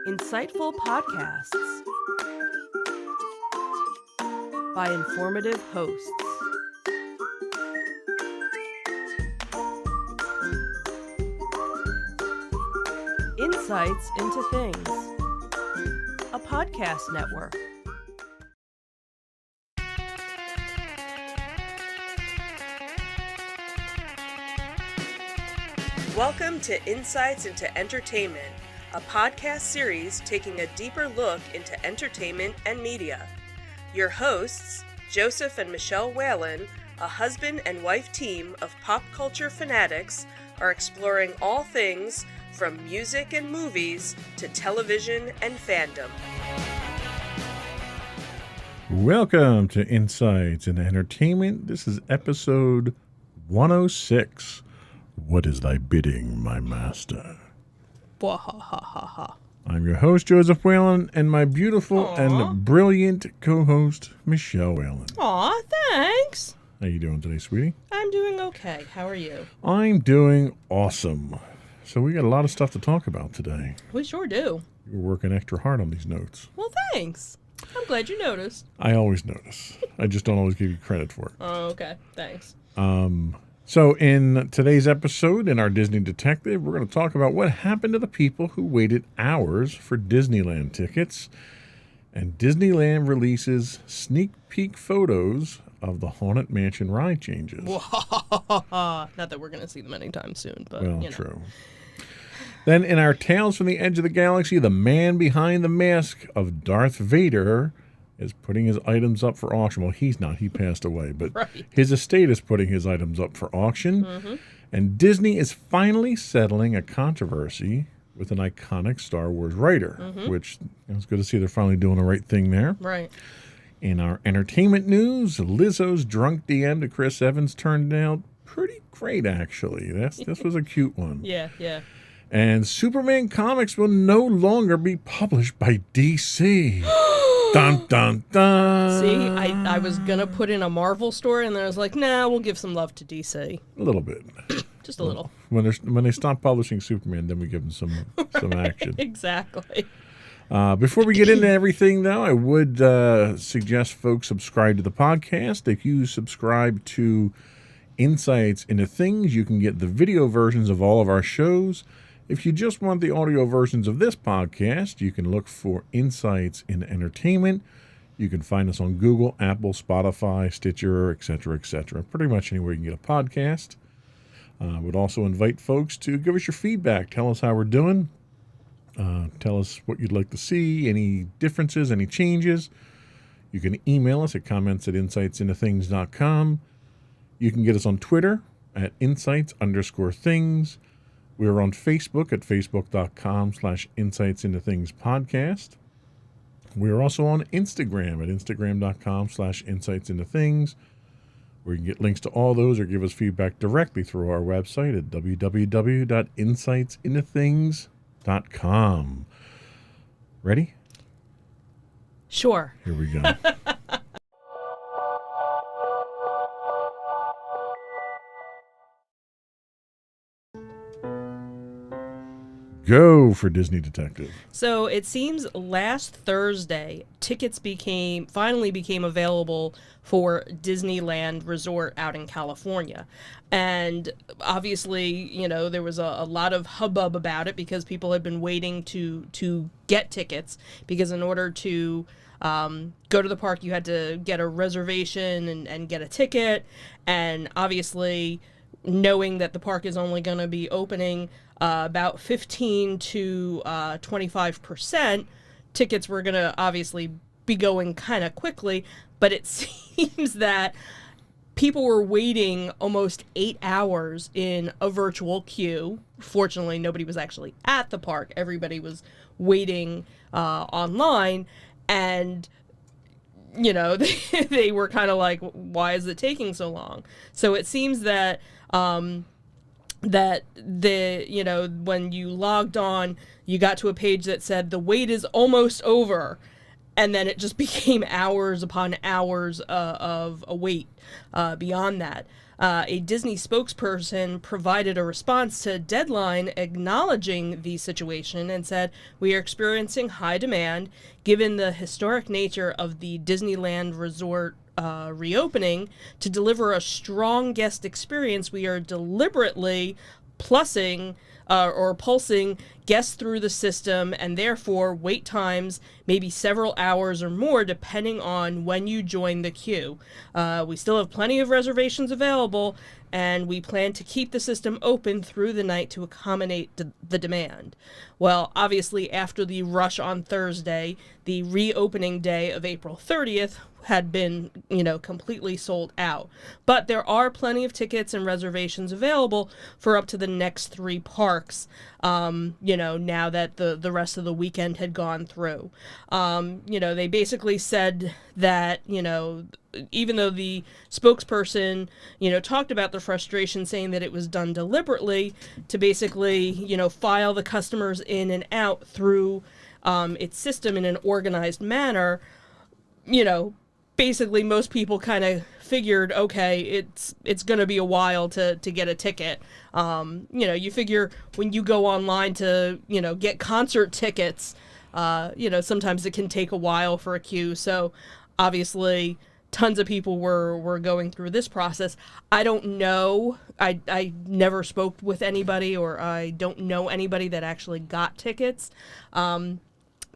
Insightful podcasts by informative hosts. Insights into Things, a podcast network. Welcome to Insights into Entertainment, a podcast series taking a deeper look into entertainment and media. Your hosts, Joseph and Michelle Whalen, a husband and wife team of pop culture fanatics, are exploring all things from music and movies to television and fandom. Welcome to Insights into Entertainment. This is episode 106. What is thy bidding, my master? I'm your host, Joseph Whalen, and my beautiful and brilliant co-host, Michelle Whalen. Aw, thanks. How you doing today, sweetie? I'm doing okay. How are you? I'm doing awesome. So we got a lot of stuff to talk about today. We sure do. You're working extra hard on these notes. Well, thanks. I'm glad you noticed. I always notice. I just don't always give you credit for it. Oh, okay. Thanks. So in today's episode, in our Disney Detective, we're going to talk about what happened to the people who waited hours for Disneyland tickets. And Disneyland releases sneak peek photos of the Haunted Mansion ride changes. Not that we're going to see them anytime soon, but well, true. Then in our Tales from the Edge of the Galaxy, the man behind the mask of Darth Vader is putting his items up for auction. Well, he's not. He passed away. But His estate is putting his items up for auction. Mm-hmm. And Disney is finally settling a controversy with an iconic Star Wars writer, which it's good to see they're finally doing the right thing there. Right. In our entertainment news, Lizzo's drunk DM to Chris Evans turned out pretty great, actually. This was a cute one. Yeah. And Superman comics will no longer be published by DC. Dun, dun, dun. See, I was going to put in a Marvel story, and then I was like, nah, we'll give some love to DC. A little bit. Just a little. When they stop publishing Superman, then we give them some action. Exactly. Before we get into everything, though, I would suggest folks subscribe to the podcast. If you subscribe to Insights into Things, you can get the video versions of all of our shows. If you just want the audio versions of this podcast, you can look for Insights into Entertainment. You can find us on Google, Apple, Spotify, Stitcher, etc., pretty much anywhere you can get a podcast. Would also invite folks to give us your feedback. Tell us how we're doing. Tell us what you'd like to see, any differences, any changes. You can email us at comments@insightsintothings.com. You can get us on Twitter at insights_things. We're on Facebook at facebook.com/insightsintothingspodcast. We're also on Instagram at instagram.com/insightsintothings, where you can get links to all those or give us feedback directly through our website at www.insightsintothings.com. Ready? Sure. Here we go. Go for Disney Detective. So it seems last Thursday, tickets finally became available for Disneyland Resort out in California. And obviously, there was a lot of hubbub about it because people had been waiting to get tickets, because in order to go to the park, you had to get a reservation and get a ticket. And obviously, knowing that the park is only going to be opening about 15 to 25%, tickets were going to obviously be going kind of quickly, but it seems that people were waiting almost 8 hours in a virtual queue. Fortunately, nobody was actually at the park. Everybody was waiting online, and they were kind of like, why is it taking so long? So it seems that when you logged on, you got to a page that said the wait is almost over, and then it just became hours upon hours of a wait beyond that. A Disney spokesperson provided a response to Deadline acknowledging the situation and said, "We are experiencing high demand given the historic nature of the Disneyland Resort reopening. To deliver a strong guest experience, we are deliberately pulsing guests through the system, and therefore wait times may be several hours or more depending on when you join the queue. We still have plenty of reservations available, and we plan to keep the system open through the night to accommodate the demand." Well, obviously, after the rush on Thursday, the reopening day of April 30th had been, completely sold out. But there are plenty of tickets and reservations available for up to the next 3 parks, now that the rest of the weekend had gone through. They basically said that, even though the spokesperson, talked about the frustration, saying that it was done deliberately to basically, file the customers in and out through its system in an organized manner, basically most people kind of figured, okay, it's going to be a while to get a ticket. You figure when you go online to, get concert tickets, sometimes it can take a while for a queue. So obviously tons of people were going through this process. I don't know. I never spoke with anybody, or I don't know anybody that actually got tickets.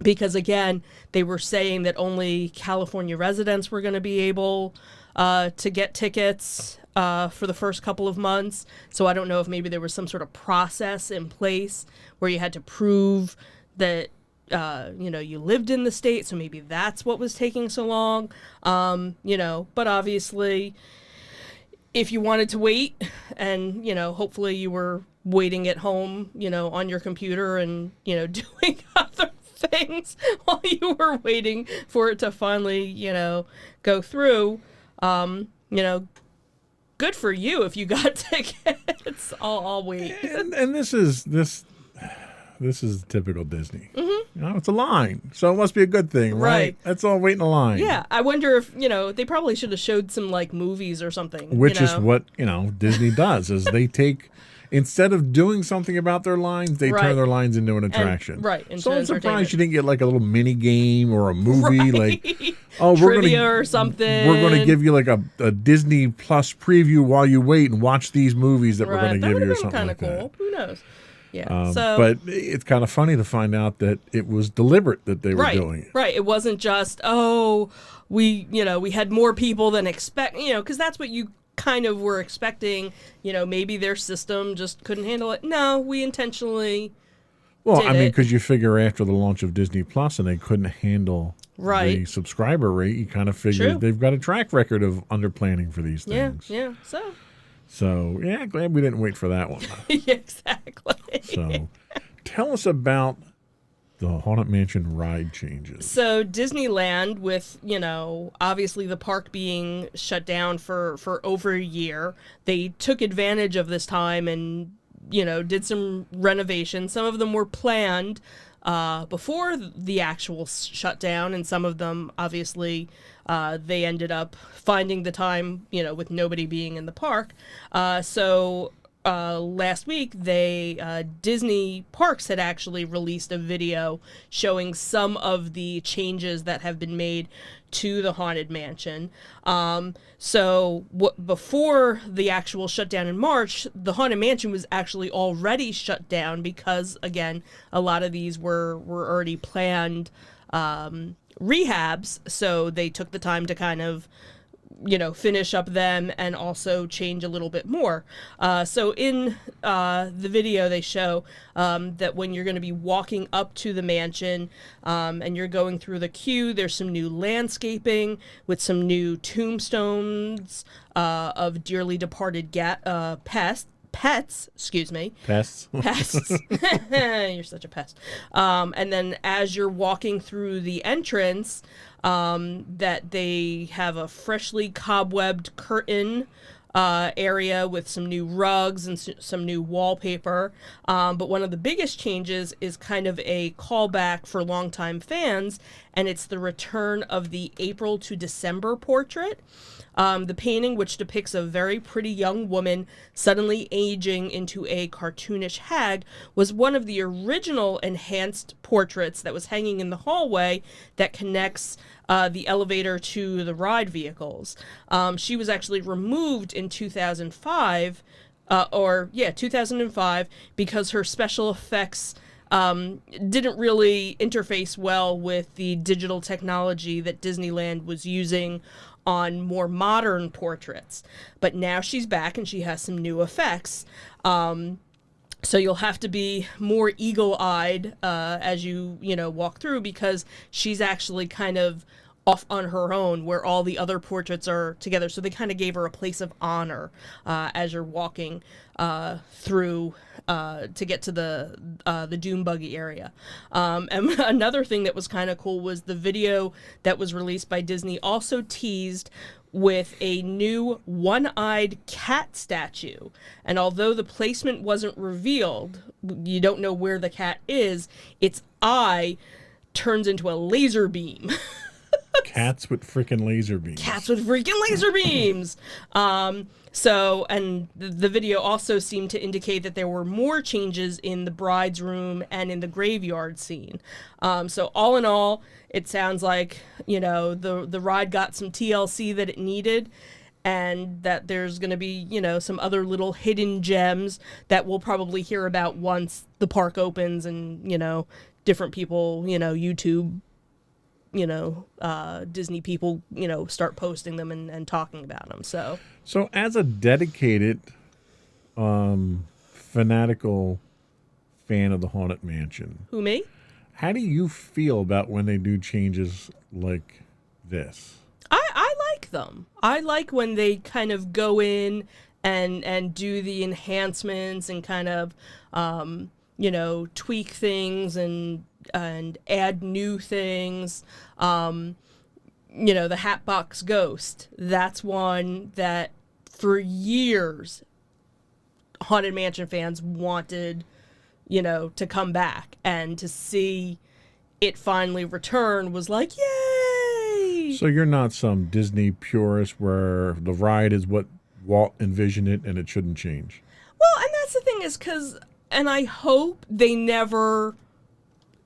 Because, again, they were saying that only California residents were going to be able to get tickets for the first couple of months. So I don't know if maybe there was some sort of process in place where you had to prove that, you lived in the state. So maybe that's what was taking so long. But obviously, if you wanted to wait and, hopefully you were waiting at home, on your computer and, doing other things while you were waiting for it to finally, go through, good for you if you got tickets. I'll wait. And this is typical Disney. Mm-hmm. It's a line, so it must be a good thing, right? Let's all wait in a line. Yeah, I wonder if they probably should have showed some movies or something. Which is what Disney does, is they take. Instead of doing something about their lines, they turn their lines into an attraction. So I'm surprised you didn't get a little mini game or a movie trivia or something. We're going to give you a Disney Plus preview while you wait and watch these movies that we're going to give you or something like cool. that. Who knows? Yeah. But it's kind of funny to find out that it was deliberate that they were doing it. Right. It wasn't just we had more people than expect. Because that's what you kind of were expecting, maybe their system just couldn't handle it. No, we intentionally because you figure after the launch of Disney Plus and they couldn't handle the subscriber rate, you kind of figure they've got a track record of underplanning for these things. Yeah. So, glad we didn't wait for that one. Exactly. So, tell us about the Haunted Mansion ride changes. So Disneyland, with, obviously the park being shut down for over a year, they took advantage of this time and, did some renovations. Some of them were planned before the actual shutdown, and some of them, obviously, they ended up finding the time, with nobody being in the park. Last week, Disney Parks had actually released a video showing some of the changes that have been made to the Haunted Mansion. Before the actual shutdown in March, the Haunted Mansion was actually already shut down because, again, a lot of these were already planned rehabs, so they took the time to kind of finish up them and also change a little bit more. So in the video, they show that when you're going to be walking up to the mansion and you're going through the queue, there's some new landscaping with some new tombstones of dearly departed pets. Pests. You're such a pest. And then as you're walking through the entrance, that they have a freshly cobwebbed curtain area with some new rugs and some new wallpaper. But one of the biggest changes is kind of a callback for longtime fans, and it's the return of the April to December portrait. The painting, which depicts a very pretty young woman suddenly aging into a cartoonish hag, was one of the original enhanced portraits that was hanging in the hallway that connects the elevator to the ride vehicles. She was actually removed in 2005, 2005, because her special effects didn't really interface well with the digital technology that Disneyland was using on more modern portraits. But now she's back and she has some new effects. So you'll have to be more eagle-eyed as you walk through, because she's actually kind of off on her own where all the other portraits are together. So they kind of gave her a place of honor as you're walking through to get to the Doom Buggy area. And another thing that was kind of cool was the video that was released by Disney also teased with a new one-eyed cat statue. And although the placement wasn't revealed, you don't know where the cat is, its eye turns into a laser beam. Cats with freaking laser beams. Cats with freaking laser beams. So, and the video also seemed to indicate that there were more changes in the bride's room and in the graveyard scene. So all in all, it sounds like, the ride got some TLC that it needed, and that there's going to be, some other little hidden gems that we'll probably hear about once the park opens and, different people, YouTube, Disney people, start posting them and talking about them. So as a dedicated, fanatical fan of the Haunted Mansion. Who, me? How do you feel about when they do changes like this? I like them. I like when they kind of go in and do the enhancements and kind of, tweak things and add new things. The Hatbox Ghost, that's one that for years Haunted Mansion fans wanted, to come back, and to see it finally return was like, yay! So you're not some Disney purist where the ride is what Walt envisioned it and it shouldn't change. Well, and that's the thing is and I hope they never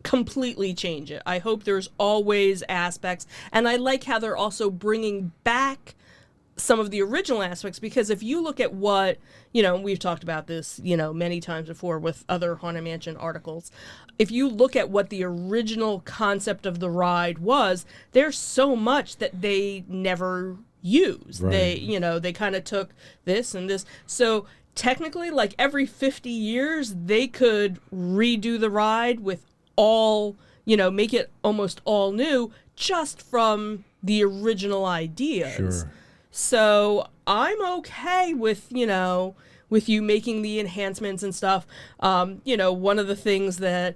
completely change it. I hope there's always aspects, and I like how they're also bringing back some of the original aspects, because if you look at what, we've talked about this, many times before with other Haunted Mansion articles, if you look at what the original concept of the ride was, there's so much that they never used. Right. They kind of took this and this. So technically, like every 50 years, they could redo the ride with all, make it almost all new just from the original ideas. Sure. So I'm okay with, with you making the enhancements and stuff. One of the things that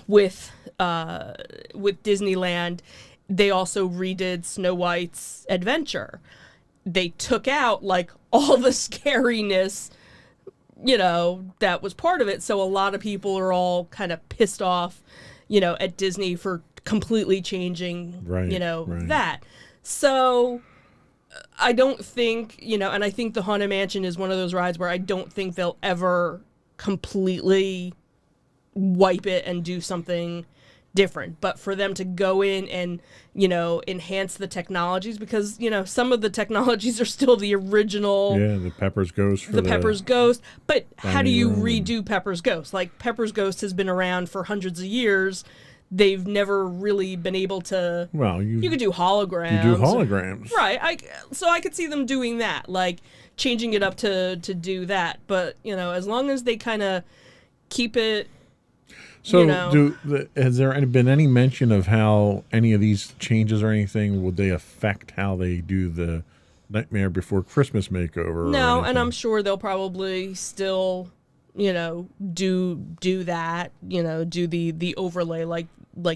with Disneyland, they also redid Snow White's adventure. They took out like all the scariness, that was part of it. So a lot of people are all kind of pissed off, at Disney for completely changing, right. that. So I don't think, and I think the Haunted Mansion is one of those rides where I don't think they'll ever completely wipe it and do something different. But for them to go in and, enhance the technologies, because, some of the technologies are still the original. Yeah, the Pepper's Ghost. For the Pepper's Ghost. But how do you room. redo Pepper's Ghost? Like, Pepper's Ghost has been around for hundreds of years. They've never really been able to. Well, you could do holograms. You do holograms, right? So I could see them doing that, like changing it up to do that. But as long as they kind of keep it. So, has there been any mention of how any of these changes or anything would they affect how they do the Nightmare Before Christmas makeover? No, and I'm sure they'll probably still, do that, do the overlay like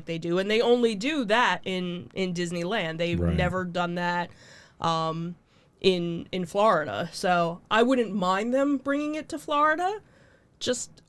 they do, and they only do that in Disneyland. They've never done that, in Florida. So I wouldn't mind them bringing it to Florida,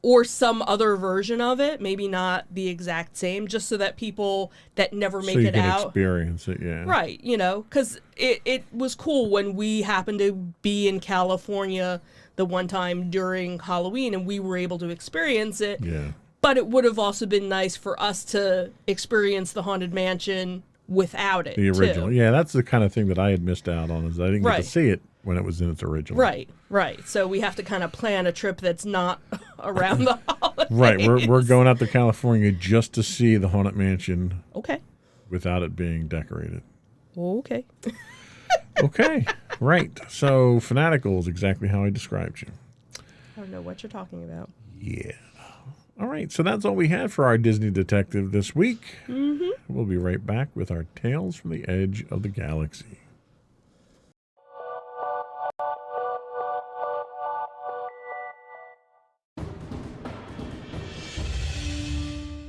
or some other version of it, maybe not the exact same, just so that people that never make so you it can out experience it, yeah. right, because it was cool when we happened to be in California the one time during Halloween and we were able to experience it. Yeah. But it would have also been nice for us to experience the Haunted Mansion without it, The original. too. Yeah, that's the kind of thing that I had missed out on, is I didn't get to Right. see it when it was in its original. Right. So we have to kind of plan a trip that's not around the holidays. Right, we're going out to California just to see the Haunted Mansion Okay. without it being decorated. Okay. Okay, right. So Fanatical is exactly how I described you. I don't know what you're talking about. Yeah. All right, so that's all we had for our Disney Detective this week. Mm-hmm. We'll be right back with our Tales from the Edge of the Galaxy.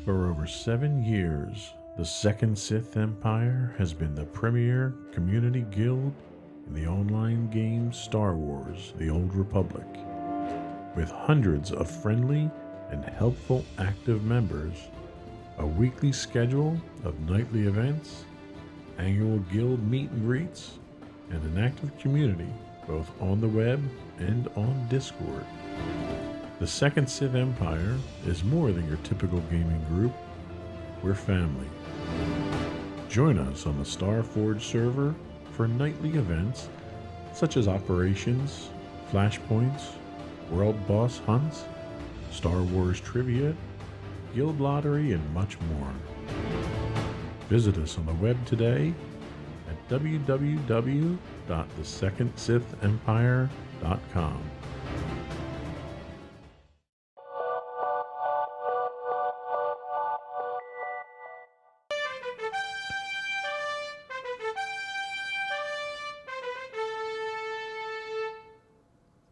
For over 7 years, the Second Sith Empire has been the premier community guild in the online game Star Wars: The Old Republic. With hundreds of friendly and helpful active members, a weekly schedule of nightly events, annual guild meet and greets, and an active community both on the web and on Discord. The Second Sith Empire is more than your typical gaming group. We're family. Join us on the Starforge server for nightly events such as operations, flashpoints, world boss hunts, Star Wars trivia, guild lottery, and much more. Visit us on the web today at www.thesecondsithempire.com.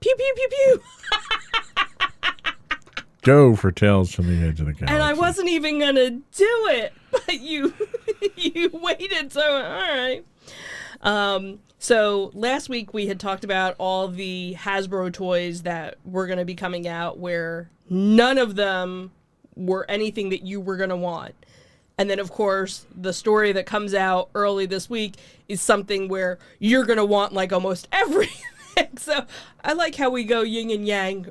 Pew, pew, pew, pew. Go for Tales from the Edge of the Galaxy. And I wasn't even going to do it, but you waited, so all right. So last week we had talked about all the Hasbro toys that were going to be coming out, where none of them were anything that you were going to want. And then, of course, the story that comes out early this week is something where you're going to want like almost everything. So I like how we go yin and yang,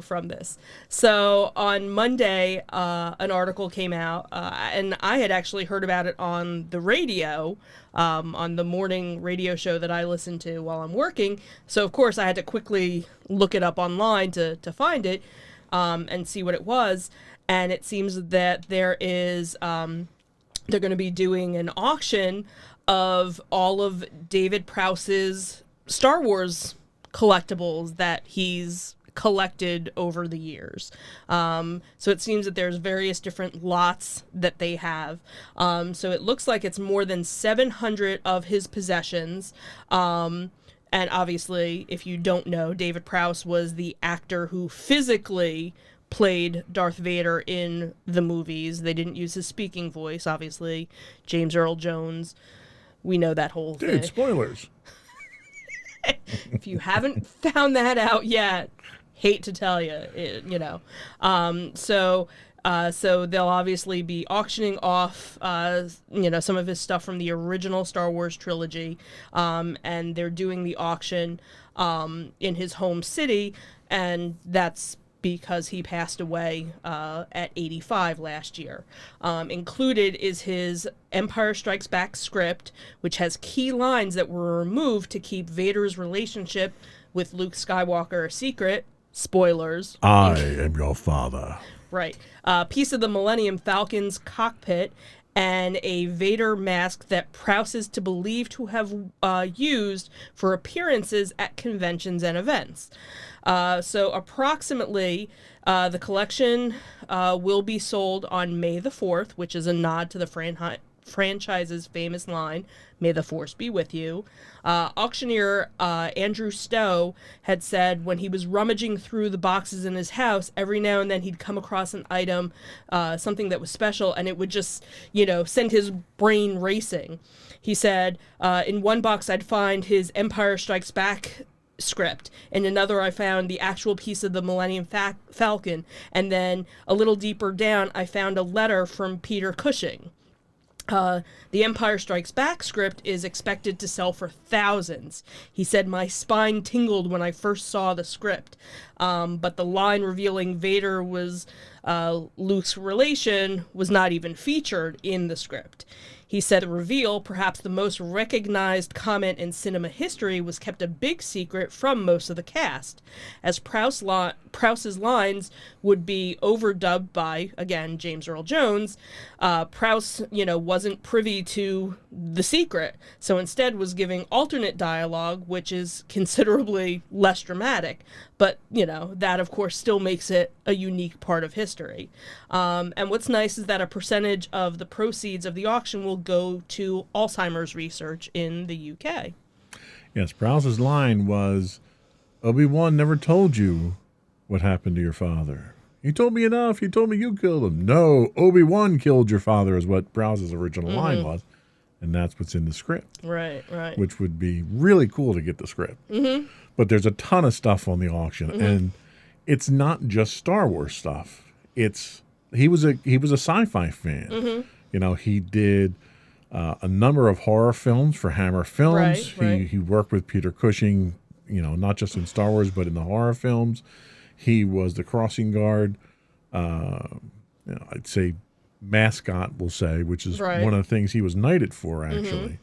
from this. So on Monday, an article came out, and I had actually heard about it on the radio, on the morning radio show that I listen to while I'm working. So, of course, I had to quickly look it up online to find it and see what it was. And it seems that there is, they're going to be doing an auction of all of David Prouse's Star Wars collectibles that he's collected over the years. So it seems that there's various different lots that they have. So it looks like it's more than 700 of his possessions. And obviously, if you don't know, David Prouse was the actor who physically played Darth Vader in the movies. They didn't use his speaking voice, obviously. James Earl Jones. We know that whole thing. Dude, spoilers. If you haven't found that out yet, hate to tell you, So they'll obviously be auctioning off, some of his stuff from the original Star Wars trilogy, and they're doing the auction in his home city, and that's because he passed away at 85 last year. Included is his Empire Strikes Back script, which has key lines that were removed to keep Vader's relationship with Luke Skywalker a secret. Spoilers. I am your father. Right. A piece of the Millennium Falcon's cockpit and a Vader mask that Prouse is to believe to have used for appearances at conventions and events. So approximately, the collection will be sold on May the 4th, which is a nod to the franchise's famous line, "May the Force be with you." Auctioneer Andrew Stowe had said when he was rummaging through the boxes in his house, every now and then he'd come across an item, something that was special, and it would just, send his brain racing. He said, in one box I'd find his Empire Strikes Back script. In another, I found the actual piece of the Millennium Falcon. And then a little deeper down, I found a letter from Peter Cushing. The Empire Strikes Back script is expected to sell for thousands. He said, my spine tingled when I first saw the script. But the line revealing Vader was Luke's relation was not even featured in the script. He said the reveal, perhaps the most recognized comment in cinema history, was kept a big secret from most of the cast, as Prouse's lines would be overdubbed by, again, James Earl Jones. Prouse, wasn't privy to the secret, so instead was giving alternate dialogue, which is considerably less dramatic, but, that, of course, still makes it a unique part of history. And what's nice is that a percentage of the proceeds of the auction will go to Alzheimer's research in the UK. Yes, Prouse's line was, Obi-Wan never told you what happened to your father. He told me enough. He told me you killed him. No, Obi-Wan killed your father is what Prouse's original line was. And that's what's in the script. Right. Which would be really cool to get the script. Mm-hmm. But there's a ton of stuff on the auction. Mm-hmm. And it's not just Star Wars stuff. He was a sci-fi fan. Mm-hmm. He did a number of horror films for Hammer Films. Right. He worked with Peter Cushing, not just in Star Wars, but in the horror films. He was the crossing guard, I'd say mascot, we'll say, which is one of the things he was knighted for, actually.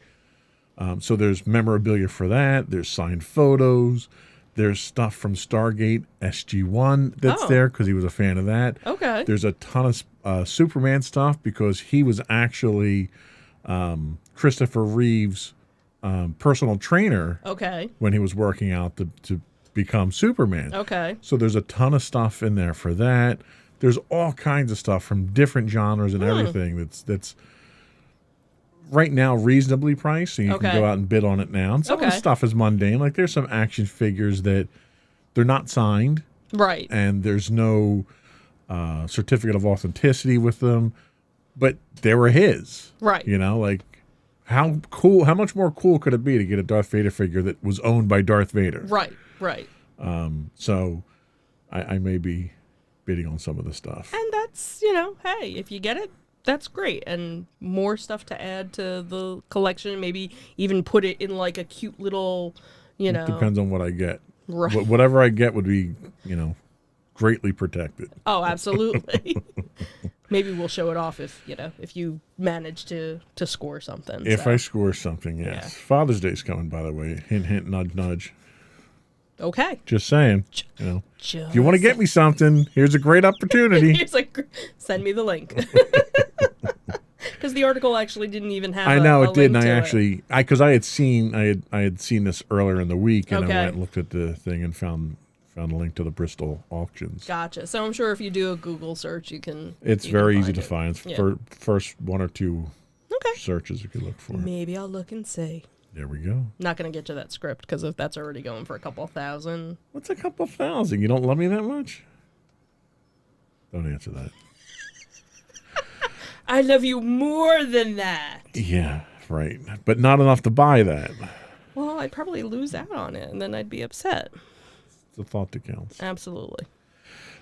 Mm-hmm. So there's memorabilia for that. There's signed photos. There's stuff from Stargate SG-1 that's there because he was a fan of that. Okay. There's a ton of Superman stuff because he was actually Christopher Reeve's personal trainer when he was working out to become Superman. Okay. So there's a ton of stuff in there for that. There's all kinds of stuff from different genres and everything that's right now reasonably priced, so you can go out and bid on it now. And some of the stuff is mundane. Like there's some action figures that they're not signed. Right. And there's no certificate of authenticity with them, but they were his. Right. How much more cool could it be to get a Darth Vader figure that was owned by Darth Vader? Right. So I may be bidding on some of the stuff. And that's, hey, if you get it, that's great. And more stuff to add to the collection, maybe even put it in like a cute little, It depends on what I get. Right. Whatever I get would be, greatly protected. Oh, absolutely. Maybe we'll show it off if you manage to score something. If I score something, yes. Yeah. Father's Day's coming, by the way. Hint, hint, nudge, nudge. Okay. Just saying. If you want to get me something, here's a great opportunity. Send me the link. Because the article actually didn't even have. I know it did, and because I had seen this earlier in the week, and I went and looked at the thing and found a link to the Bristol auctions. Gotcha. So I'm sure if you do a Google search, you can. It's very easy to find. It's first one or two searches you could look for. Maybe I'll look and see. There we go. Not going to get to that script because if that's already going for a couple thousand. What's a couple thousand? You don't love me that much? Don't answer that. I love you more than that. Yeah, right. But not enough to buy that. Well, I'd probably lose out on it, and then I'd be upset. It's a thought that counts. Absolutely.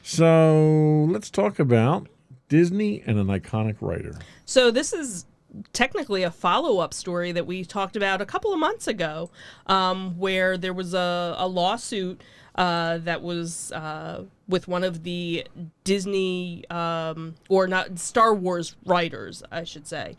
So let's talk about Disney and an iconic writer. So this is technically a follow-up story that we talked about a couple of months ago, where there was a lawsuit that was with one of the Disney or not Star Wars writers, I should say.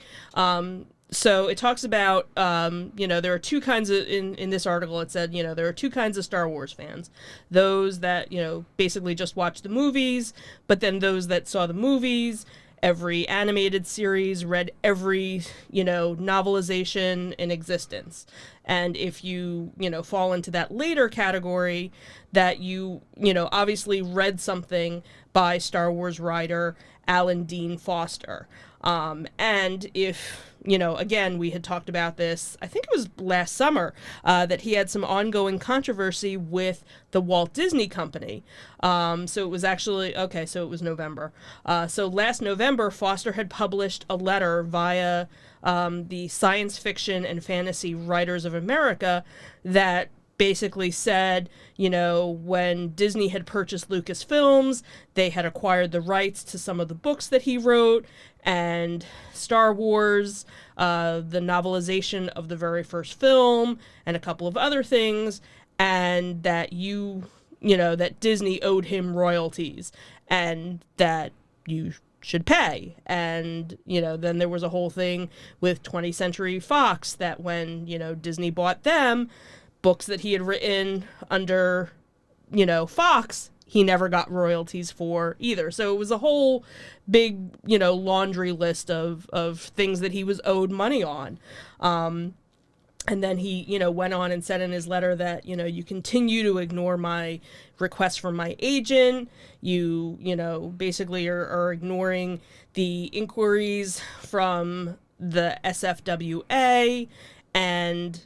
So it talks about, there are two kinds of, in this article it said, there are two kinds of Star Wars fans. Those that, basically just watch the movies, but then those that saw the movies, every animated series, read every, novelization in existence. And if you, fall into that later category that you, obviously read something, by Star Wars writer Alan Dean Foster. And if, again, we had talked about this, I think it was last summer, that he had some ongoing controversy with the Walt Disney Company. So it was actually, so it was November. So last November, Foster had published a letter via the Science Fiction and Fantasy Writers of America that basically said, when Disney had purchased Lucasfilms, they had acquired the rights to some of the books that he wrote, and Star Wars, the novelization of the very first film, and a couple of other things, and that that Disney owed him royalties, and that you should pay. And, then there was a whole thing with 20th Century Fox that when, Disney bought them, books that he had written under, Fox, he never got royalties for either. So it was a whole big, laundry list of things that he was owed money on. And then he, went on and said in his letter that, you continue to ignore my request from my agent. You basically are ignoring the inquiries from the SFWA, and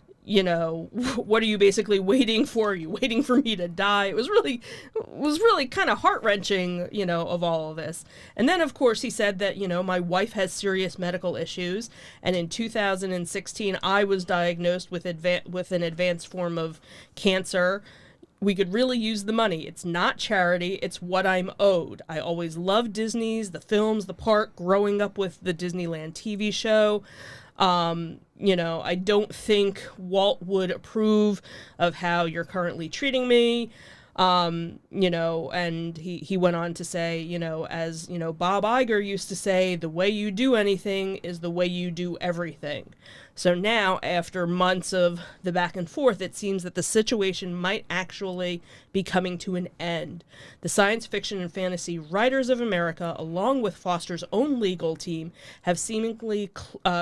what are you basically waiting for? Are you waiting for me to die? It was really kind of heart-wrenching, of all of this. And then, of course, he said that, my wife has serious medical issues, and in 2016, I was diagnosed with an advanced form of cancer. We could really use the money. It's not charity. It's what I'm owed. I always loved Disney's, the films, the park, growing up with the Disneyland TV show. I don't think Walt would approve of how you're currently treating me. And he went on to say, as, Bob Iger used to say, the way you do anything is the way you do everything. So now, after months of the back and forth, it seems that the situation might actually be coming to an end. The Science Fiction and Fantasy Writers of America, along with Foster's own legal team, have seemingly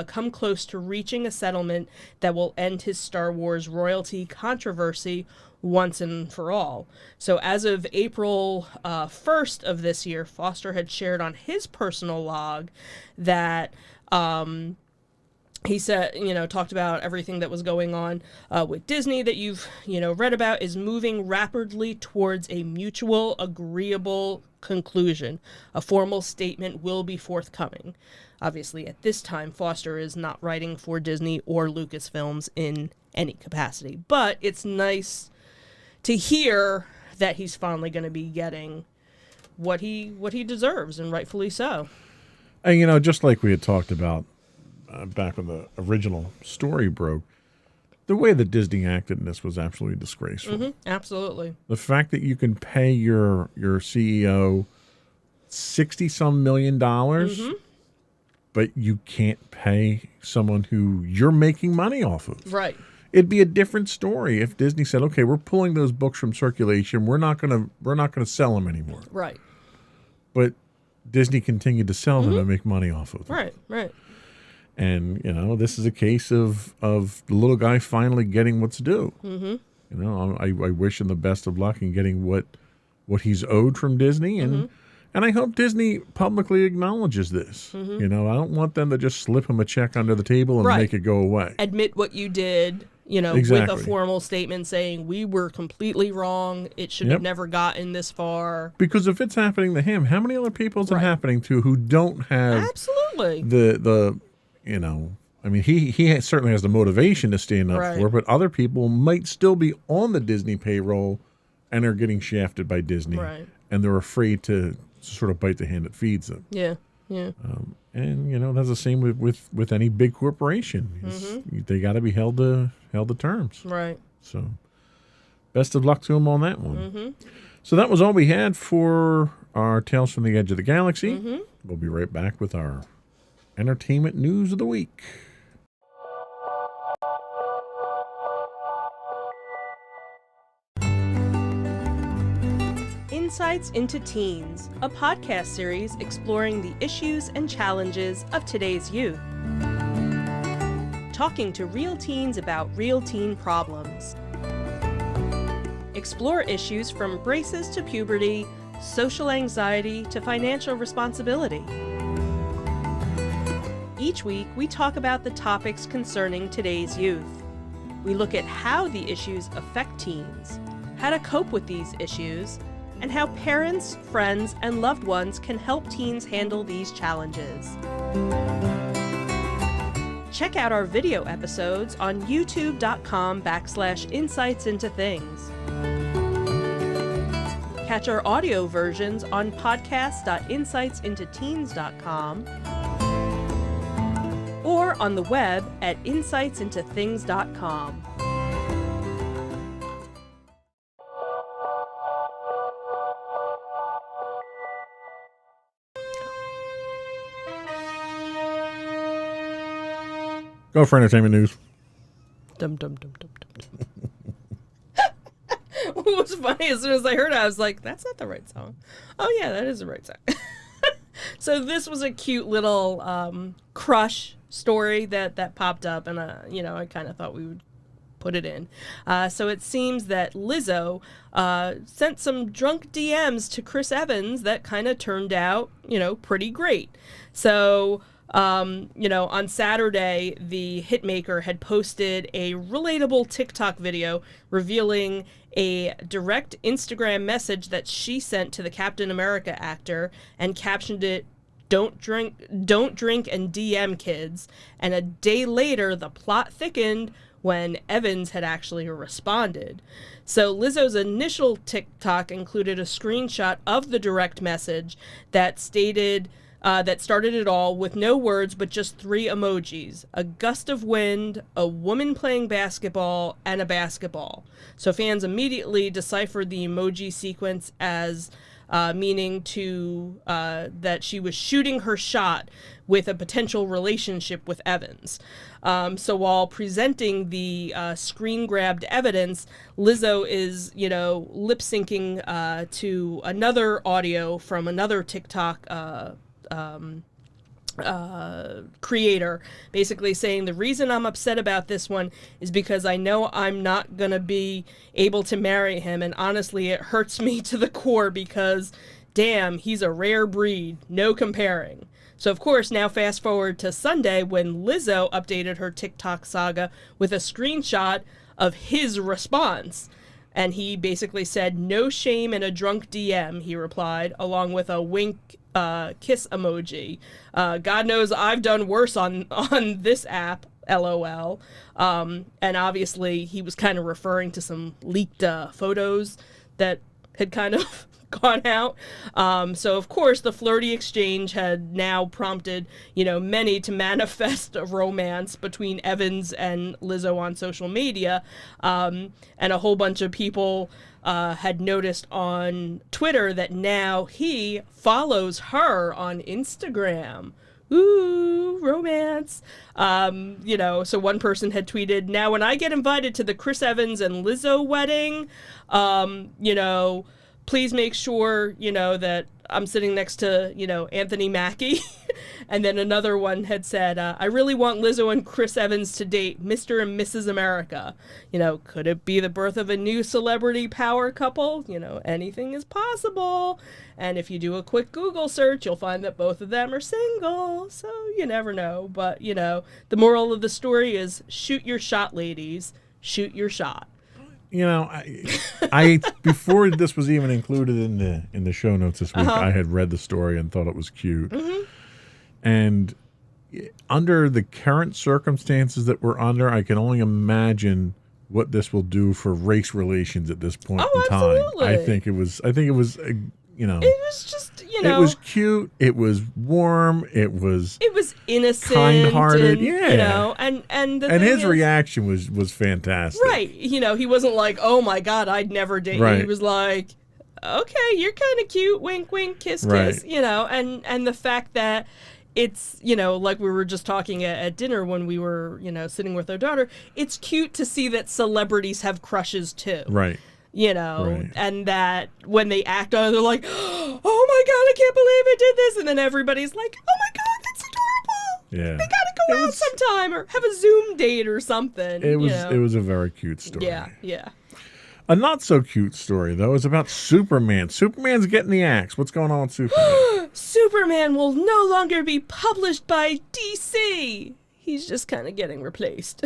come close to reaching a settlement that will end his Star Wars royalty controversy once and for all. So as of April 1st of this year, Foster had shared on his personal log that he said, talked about everything that was going on with Disney that you've, read about is moving rapidly towards a mutual agreeable conclusion. A formal statement will be forthcoming. Obviously, at this time, Foster is not writing for Disney or Lucasfilms in any capacity, but it's nice to hear that he's finally going to be getting what he deserves, and rightfully so. And, just like we had talked about back when the original story broke, the way that Disney acted in this was absolutely disgraceful. Mm-hmm, absolutely. The fact that you can pay your CEO $60-some million, but you can't pay someone who you're making money off of. Right. It'd be a different story if Disney said, "Okay, we're pulling those books from circulation. We're not gonna sell them anymore." Right. But Disney continued to sell them and make money off of them. Right. Right. And, this is a case of the little guy finally getting what's due. Mm-hmm. I wish him the best of luck in getting what he's owed from Disney. And I hope Disney publicly acknowledges this. I don't want them to just slip him a check under the table and make it go away. Admit what you did, Exactly. with a formal statement saying we were completely wrong. It should have never gotten this far. Because if it's happening to him, how many other people is it happening to who don't have absolutely the he certainly has the motivation to stand up for it, but other people might still be on the Disney payroll and are getting shafted by Disney, and they're afraid to sort of bite the hand that feeds them. Yeah, yeah. And that's the same with any big corporation. They got to be held to terms. Right. So, best of luck to them on that one. So that was all we had for our Tales from the Edge of the Galaxy. We'll be right back with our entertainment news of the week. Insights into Teens, a podcast series exploring the issues and challenges of today's youth. Talking to real teens about real teen problems. Explore issues from braces to puberty, social anxiety to financial responsibility. Each week, we talk about the topics concerning today's youth. We look at how the issues affect teens, how to cope with these issues, and how parents, friends, and loved ones can help teens handle these challenges. Check out our video episodes on youtube.com/insightsintothings. Catch our audio versions on podcast.insightsintoteens.com or on the web at insightsintothings.com. Go for entertainment news. Dum dum dum dum dum dum. What was funny, as soon as I heard it, I was like, that's not the right song. Oh yeah, that is the right song. So this was a cute little crush story that popped up, and I kind of thought we would put it in. So it seems that Lizzo sent some drunk DMs to Chris Evans that kind of turned out, pretty great. So on Saturday, the hitmaker had posted a relatable TikTok video revealing a direct Instagram message that she sent to the Captain America actor and captioned it, don't drink and DM kids. And a day later, the plot thickened when Evans had actually responded. So Lizzo's initial TikTok included a screenshot of the direct message that stated, that started it all with no words but just 3 emojis: a gust of wind, a woman playing basketball, and a basketball. So fans immediately deciphered the emoji sequence as meaning to that she was shooting her shot with a potential relationship with Evans. So while presenting the screen-grabbed evidence, Lizzo is, lip syncing to another audio from another TikTok creator, basically saying, the reason I'm upset about this one is because I know I'm not gonna be able to marry him, and honestly it hurts me to the core because damn, he's a rare breed, no comparing. So of course, now fast forward to Sunday when Lizzo updated her TikTok saga with a screenshot of his response. And he basically said, no shame in a drunk DM, he replied, along with a wink kiss emoji. God knows I've done worse on this app, LOL. And obviously he was kind of referring to some leaked photos that had kind of gone out. So of course the flirty exchange had now prompted, many to manifest a romance between Evans and Lizzo on social media. And a whole bunch of people had noticed on Twitter that now he follows her on Instagram. Ooh, romance. So one person had tweeted, now when I get invited to the Chris Evans and Lizzo wedding, please make sure, that I'm sitting next to, Anthony Mackie. And then another one had said, I really want Lizzo and Chris Evans to date Mr. and Mrs. America. Could it be the birth of a new celebrity power couple? Anything is possible. And if you do a quick Google search, you'll find that both of them are single. So you never know. But, the moral of the story is shoot your shot, ladies. Shoot your shot. I before this was even included in the show notes this week, I had read the story and thought it was cute. Mm-hmm. And under the current circumstances that we're under, I can only imagine what this will do for race relations at this point in time. Absolutely. I think it was It was just, it was cute. It was warm. It was innocent, kind-hearted. And and his reaction was fantastic. Right. He wasn't like, oh my God, I'd never date you. He was like, okay, you're kind of cute. Wink, wink, kiss, kiss. And the fact that it's, like we were just talking at dinner when we were, sitting with our daughter, it's cute to see that celebrities have crushes too. Right. And that when they act on it, they're like, oh my God, I can't believe I did this. And then everybody's like, oh my God, that's adorable. Yeah. They gotta go out sometime or have a Zoom date or something. It was a very cute story. Yeah. A not so cute story, though, is about Superman. Superman's getting the axe. What's going on with Superman? Superman will no longer be published by DC. He's just kind of getting replaced.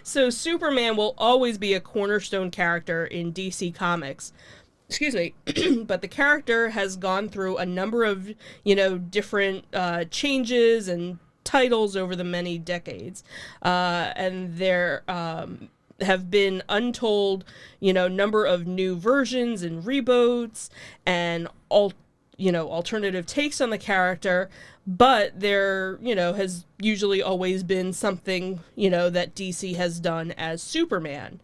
So Superman will always be a cornerstone character in DC Comics. Excuse me. But the character has gone through a number of, different changes and titles over the many decades. And there have been untold, number of new versions and reboots and alternative takes on the character, but there, has usually always been something, that DC has done as Superman.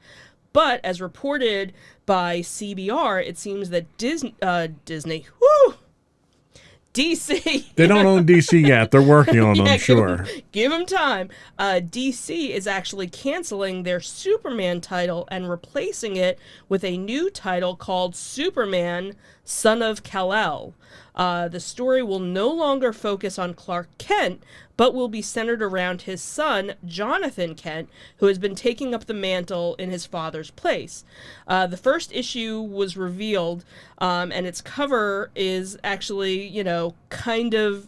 But as reported by CBR, it seems that Disney, DC. They don't own DC yet. They're working on it, I'm sure. Give them time. DC is actually canceling their Superman title and replacing it with a new title called Superman, Son of Kal-El. The story will no longer focus on Clark Kent, but will be centered around his son, Jonathan Kent, who has been taking up the mantle in his father's place. The first issue was revealed, and its cover is actually, kind of,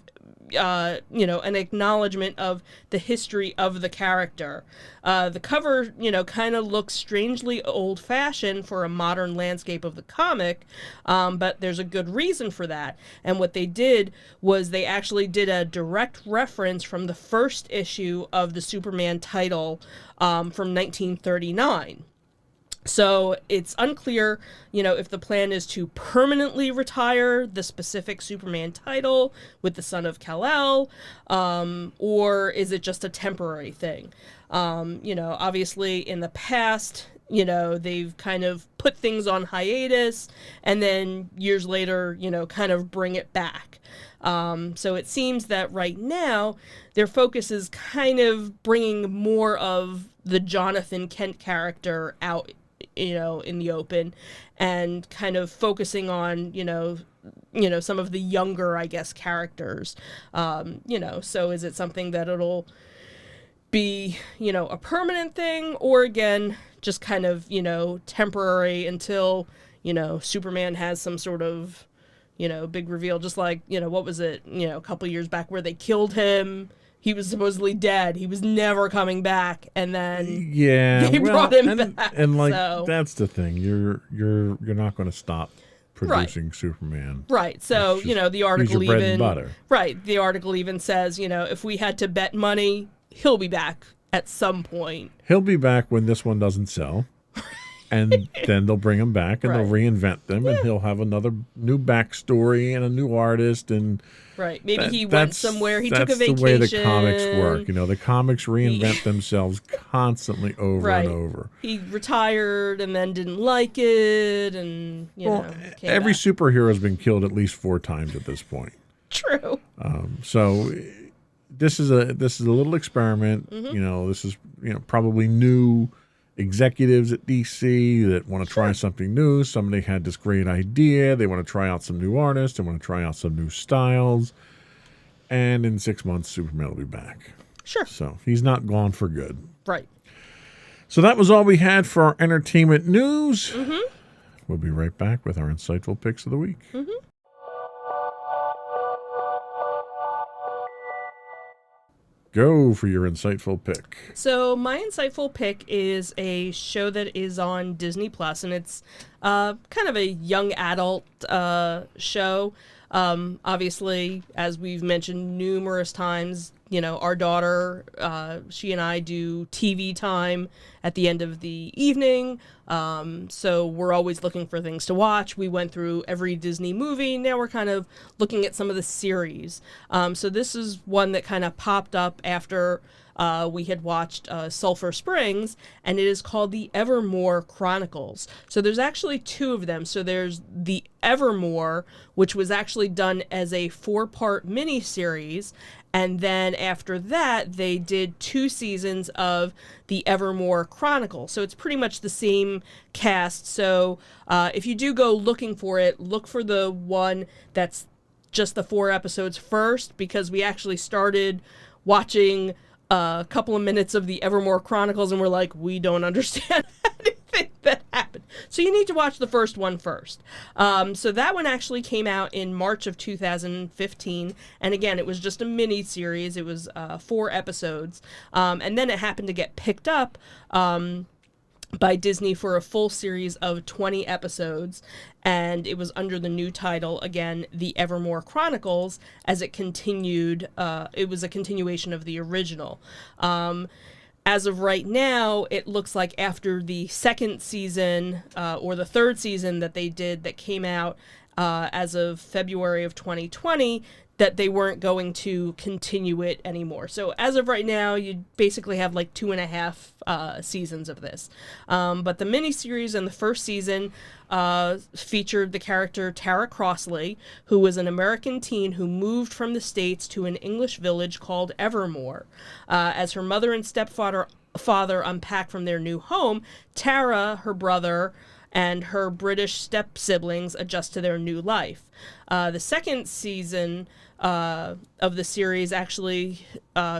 an acknowledgement of the history of the character. The cover, kind of looks strangely old-fashioned for a modern landscape of the comic, but there's a good reason for that. And what they did was they actually did a direct reference from the first issue of the Superman title from 1939. So it's unclear, if the plan is to permanently retire the specific Superman title with the Son of Kal-El, or is it just a temporary thing? Obviously in the past, they've kind of put things on hiatus and then years later, kind of bring it back. So it seems that right now their focus is kind of bringing more of the Jonathan Kent character out in the open and kind of focusing on, some of the younger, I guess, characters. So is it something that it'll be, a permanent thing, or again, just kind of, temporary until, Superman has some sort of, big reveal, just like, what was it, a couple years back where they killed him. He was supposedly dead. He was never coming back, and then they brought him back. And that's the thing. You're not going to stop producing Superman, right? So the article he's your bread and butter. Right. The article even says if we had to bet money, he'll be back at some point. He'll be back when this one doesn't sell. And then they'll bring him back and they'll reinvent them, and he'll have another new backstory and a new artist. And maybe he went somewhere. He took a vacation. That's the way the comics work. The comics reinvent themselves constantly over and over. He retired and then didn't like it, and every superhero has been killed at least 4 times at this point. True. So this is a little experiment. This is probably new executives at DC that want to try something new. Somebody had this great idea. They want to try out some new artists. They want to try out some new styles. And in 6 months, Superman will be back. Sure. So he's not gone for good. Right. So that was all we had for our entertainment news. Mm-hmm. We'll be right back with our insightful picks of the week. Mm-hmm. Go for your insightful pick. So my insightful pick is a show that is on Disney Plus, and it's kind of a young adult show. Obviously, as we've mentioned numerous times, our daughter, she and I do TV time at the end of the evening. So we're always looking for things to watch. We went through every Disney movie. Now we're kind of looking at some of the series. So this is one that kind of popped up after we had watched Sulphur Springs, and it is called the Evermore Chronicles. So there's actually 2 of them. So there's the Evermore, which was actually done as a 4-part miniseries, and then after that, they did 2 seasons of the Evermore Chronicles. So it's pretty much the same cast. So if you do go looking for it, look for the one that's just the 4 episodes first, because we actually started watching a couple of minutes of the Evermore Chronicles and we're like, we don't understand anything that happened. So you need to watch the first one first. So that one actually came out in March of 2015. And again, it was just a mini series. It was 4 episodes. And then it happened to get picked up by Disney for a full series of 20 episodes, and it was under the new title, again, The Evermore Chronicles, as it continued. It was a continuation of the original. As of right now, it looks like after the second season, or the third season that they did that came out as of February of 2020, that they weren't going to continue it anymore. So as of right now, you basically have like 2.5 seasons of this. But the miniseries in the first season featured the character Tara Crossley, who was an American teen who moved from the States to an English village called Evermore. As her mother and stepfather unpack from their new home, Tara, her brother, and her British step-siblings adjust to their new life. The second season of the series actually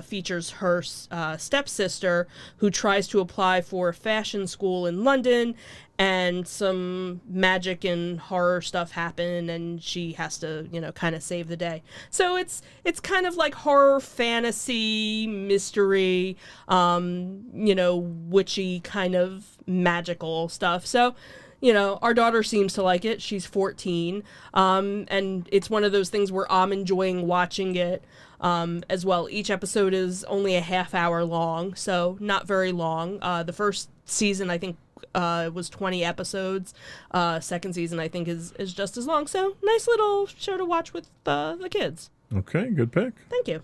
features her stepsister, who tries to apply for a fashion school in London, and some magic and horror stuff happen, and she has to, kind of save the day. So it's kind of like horror, fantasy, mystery, witchy kind of magical stuff. So, our daughter seems to like it. She's 14. And it's one of those things where I'm enjoying watching it as well. Each episode is only a half hour long, so not very long. The first season, I think, was 20 episodes. Second season, I think, is just as long. So nice little show to watch with the kids. Okay, good pick. Thank you.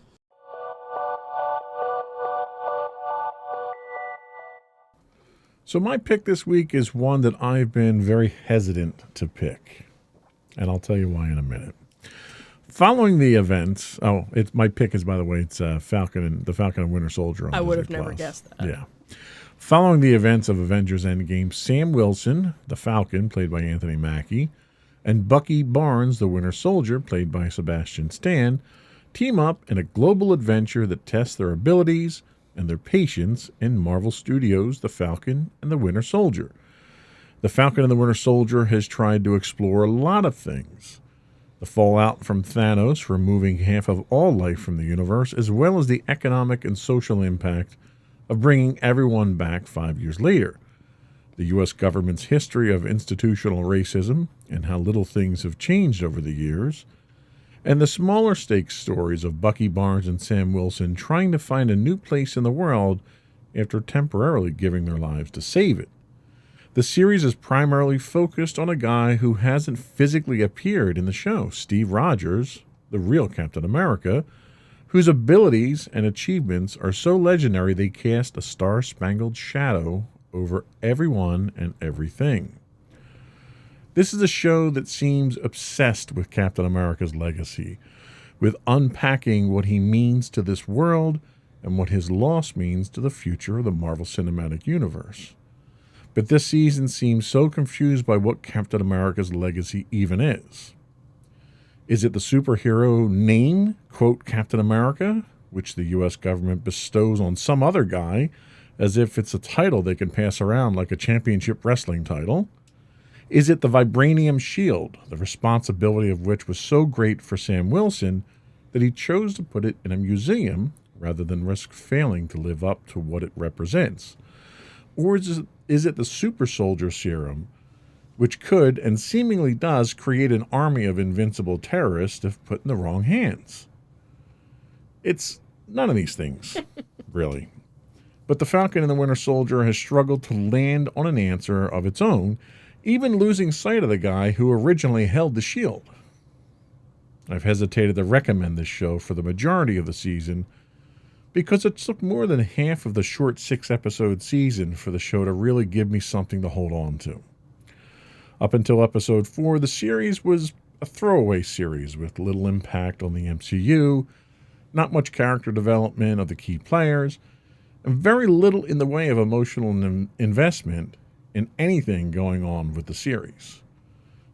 So my pick this week is one that I've been very hesitant to pick, and I'll tell you why in a minute. Following the events, my pick is, by the way, it's the Falcon and Winter Soldier on I would have Disney+. never guessed that. Yeah. Following the events of Avengers Endgame, Sam Wilson, the Falcon, played by Anthony Mackie, and Bucky Barnes, the Winter Soldier, played by Sebastian Stan, team up in a global adventure that tests their abilities and their patience in Marvel Studios' The Falcon and the Winter Soldier. The Falcon and the Winter Soldier has tried to explore a lot of things. The fallout from Thanos removing half of all life from the universe, as well as the economic and social impact of bringing everyone back 5 years later. The U.S. government's history of institutional racism and how little things have changed over the years, and the smaller stakes stories of Bucky Barnes and Sam Wilson trying to find a new place in the world after temporarily giving their lives to save it. The series is primarily focused on a guy who hasn't physically appeared in the show, Steve Rogers, the real Captain America, whose abilities and achievements are so legendary they cast a star-spangled shadow over everyone and everything. This is a show that seems obsessed with Captain America's legacy, with unpacking what he means to this world and what his loss means to the future of the Marvel Cinematic Universe. But this season seems so confused by what Captain America's legacy even is. Is it the superhero name, quote, Captain America, which the U.S. government bestows on some other guy as if it's a title they can pass around like a championship wrestling title? Is it the vibranium shield, the responsibility of which was so great for Sam Wilson that he chose to put it in a museum rather than risk failing to live up to what it represents? Or is it the super soldier serum, which could and seemingly does create an army of invincible terrorists if put in the wrong hands? It's none of these things, really. But the Falcon and the Winter Soldier has struggled to land on an answer of its own, even losing sight of the guy who originally held the shield. I've hesitated to recommend this show for the majority of the season because it took more than half of the short 6-episode season for the show to really give me something to hold on to. Up until episode 4, the series was a throwaway series with little impact on the MCU, not much character development of the key players, and very little in the way of emotional investment in anything going on with the series.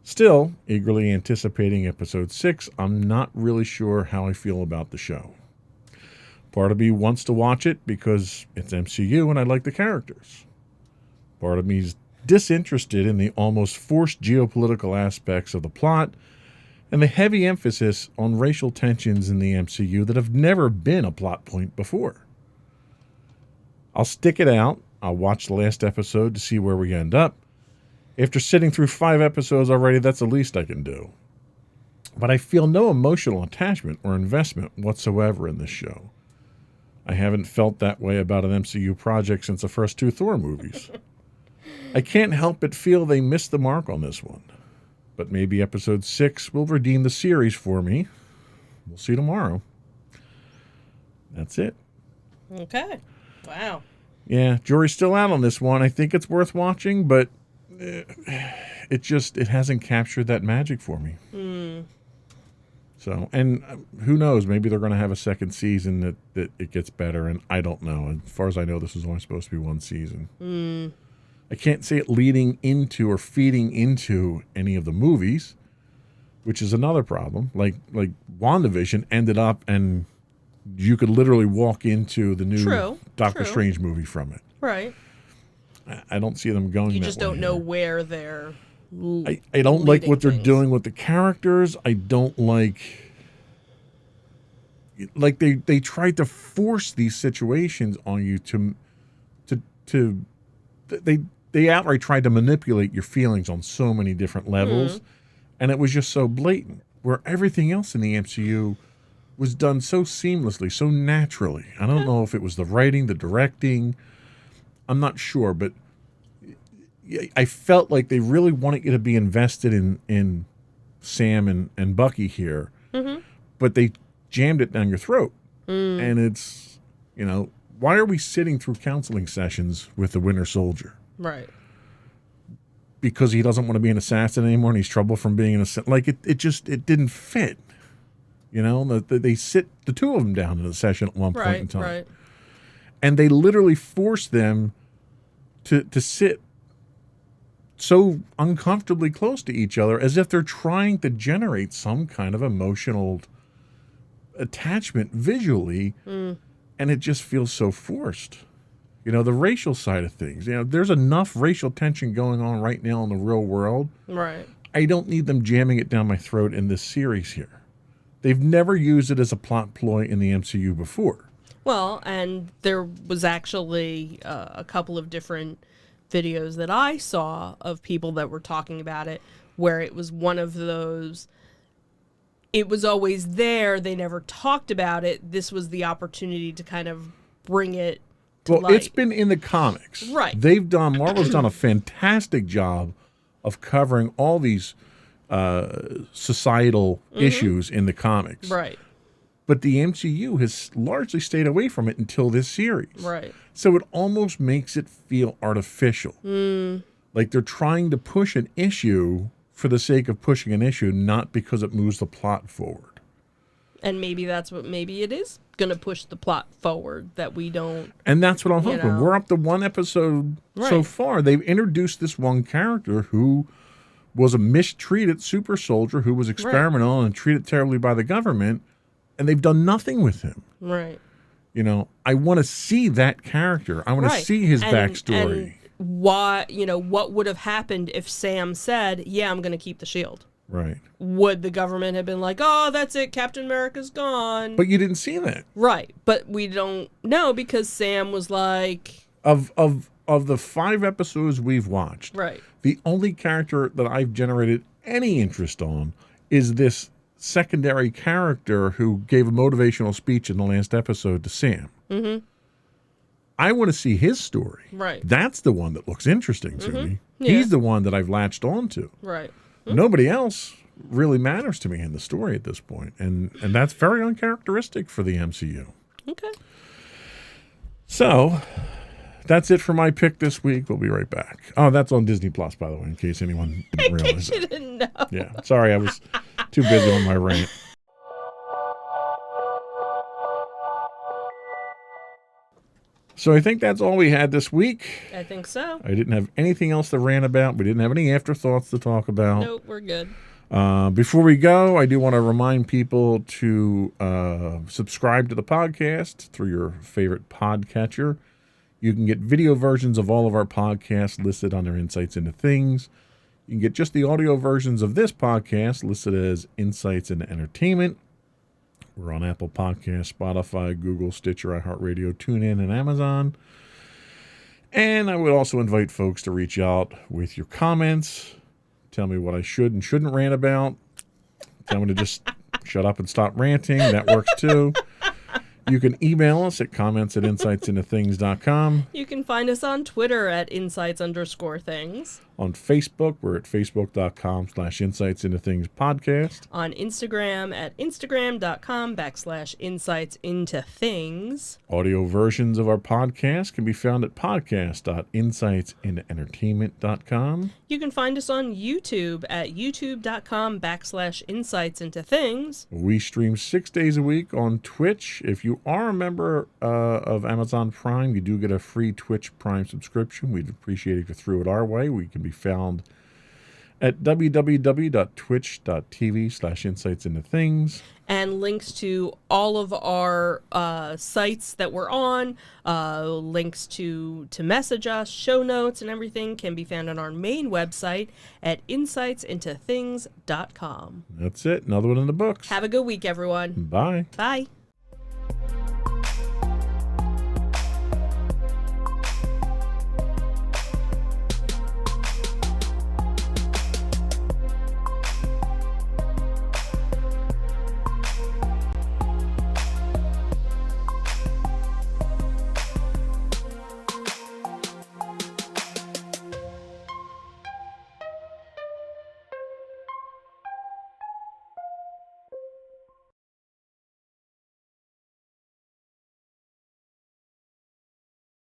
Still, eagerly anticipating episode 6, I'm not really sure how I feel about the show. Part of me wants to watch it because it's MCU and I like the characters. Part of me disinterested in the almost forced geopolitical aspects of the plot and the heavy emphasis on racial tensions in the MCU that have never been a plot point before. I'll stick it out. I'll watch the last episode to see where we end up. After sitting through 5 episodes already, that's the least I can do. But I feel no emotional attachment or investment whatsoever in this show. I haven't felt that way about an MCU project since the first 2 Thor movies. I can't help but feel they missed the mark on this one. But maybe episode 6 will redeem the series for me. We'll see tomorrow. That's it. Okay. Wow. Yeah, jury's still out on this one. I think it's worth watching, but it hasn't captured that magic for me. So, and who knows? Maybe they're going to have a second season that it gets better, and I don't know. As far as I know, this was only supposed to be 1 season. I can't see it leading into or feeding into any of the movies, which is another problem. Like WandaVision ended up, and you could literally walk into the new Doctor Strange movie from it. Right. I don't see them going that way. You just don't know where they're I don't like what they're things. doing with the characters. I don't like they tried to force these situations on you they outright tried to manipulate your feelings on so many different levels, and it was just so blatant. Where everything else in the MCU was done so seamlessly, so naturally. I don't know if it was the writing, the directing. I'm not sure, but I felt like they really wanted you to be invested in Sam and Bucky here, but they jammed it down your throat. And it's, why are we sitting through counseling sessions with the Winter Soldier? Right. Because he doesn't want to be an assassin anymore and he's trouble from being an assassin. Like, it didn't fit. They sit the 2 of them down in a session at one point in time. Right. And they literally forced them to sit so uncomfortably close to each other as if they're trying to generate some kind of emotional attachment visually, and it just feels so forced. The racial side of things. There's enough racial tension going on right now in the real world. Right. I don't need them jamming it down my throat in this series here. They've never used it as a plot ploy in the MCU before. Well, and there was actually a couple of different videos that I saw of people that were talking about it, where it was one of those, it was always there, they never talked about it, this was the opportunity to kind of bring it to light. It's been in the comics. Right. Marvel's done a fantastic job of covering all these societal issues in the comics. Right. But the MCU has largely stayed away from it until this series. Right. So it almost makes it feel artificial. Like they're trying to push an issue for the sake of pushing an issue, not because it moves the plot forward. And maybe that's what, maybe it is going to push the plot forward, that we don't. And that's what I'm hoping. We're up to 1 episode so far. They've introduced this one character who was a mistreated super soldier who was experimental and treated terribly by the government, and they've done nothing with him. Right. I want to see that character. I want to see his backstory. And why, what would have happened if Sam said, yeah, I'm going to keep the shield? Right. Would the government have been like, oh, that's it, Captain America's gone? But you didn't see that. Right. But we don't know, because Sam was like... Of the 5 episodes we've watched, right, the only character that I've generated any interest on is this secondary character who gave a motivational speech in the last episode to Sam. I want to see his story. Right. That's the one that looks interesting to me. Yeah. He's the one that I've latched on to. Right. Nobody else really matters to me in the story at this point, and that's very uncharacteristic for the MCU. Okay. So that's it for my pick this week. We'll be right back. Oh, that's on Disney Plus, by the way, in case anyone didn't realize You didn't know. Yeah, sorry, I was too busy on my rant. So I think that's all we had this week. I think so. I didn't have anything else to rant about. We didn't have any afterthoughts to talk about. Nope, we're good. Before we go, I do want to remind people to subscribe to the podcast through your favorite podcatcher. You can get video versions of all of our podcasts listed under Insights into Things. You can get just the audio versions of this podcast listed as Insights into Entertainment. We're on Apple Podcasts, Spotify, Google, Stitcher, iHeartRadio, TuneIn, and Amazon. And I would also invite folks to reach out with your comments. Tell me what I should and shouldn't rant about. Tell me to just shut up and stop ranting. That works too. You can email us at comments@insightsintothings.com. You can find us on Twitter at insights_things. On Facebook, we're at facebook.com/insightsintothingspodcast. On Instagram at instagram.com/insightsintothings. Audio versions of our podcast can be found at podcast.insightsintoentertainment.com. You can find us on YouTube at youtube.com/insightsintothings. We stream 6 days a week on Twitch. If you are a member of Amazon Prime, you do get a free Twitch Prime subscription. We'd appreciate it if you threw it our way. We can be found at www.twitch.tv/insightsintothings. And links to all of our sites that we're on, links to message us, show notes, and everything can be found on our main website at insightsintothings.com. That's it. Another one in the books. Have a good week, everyone. Bye. Bye.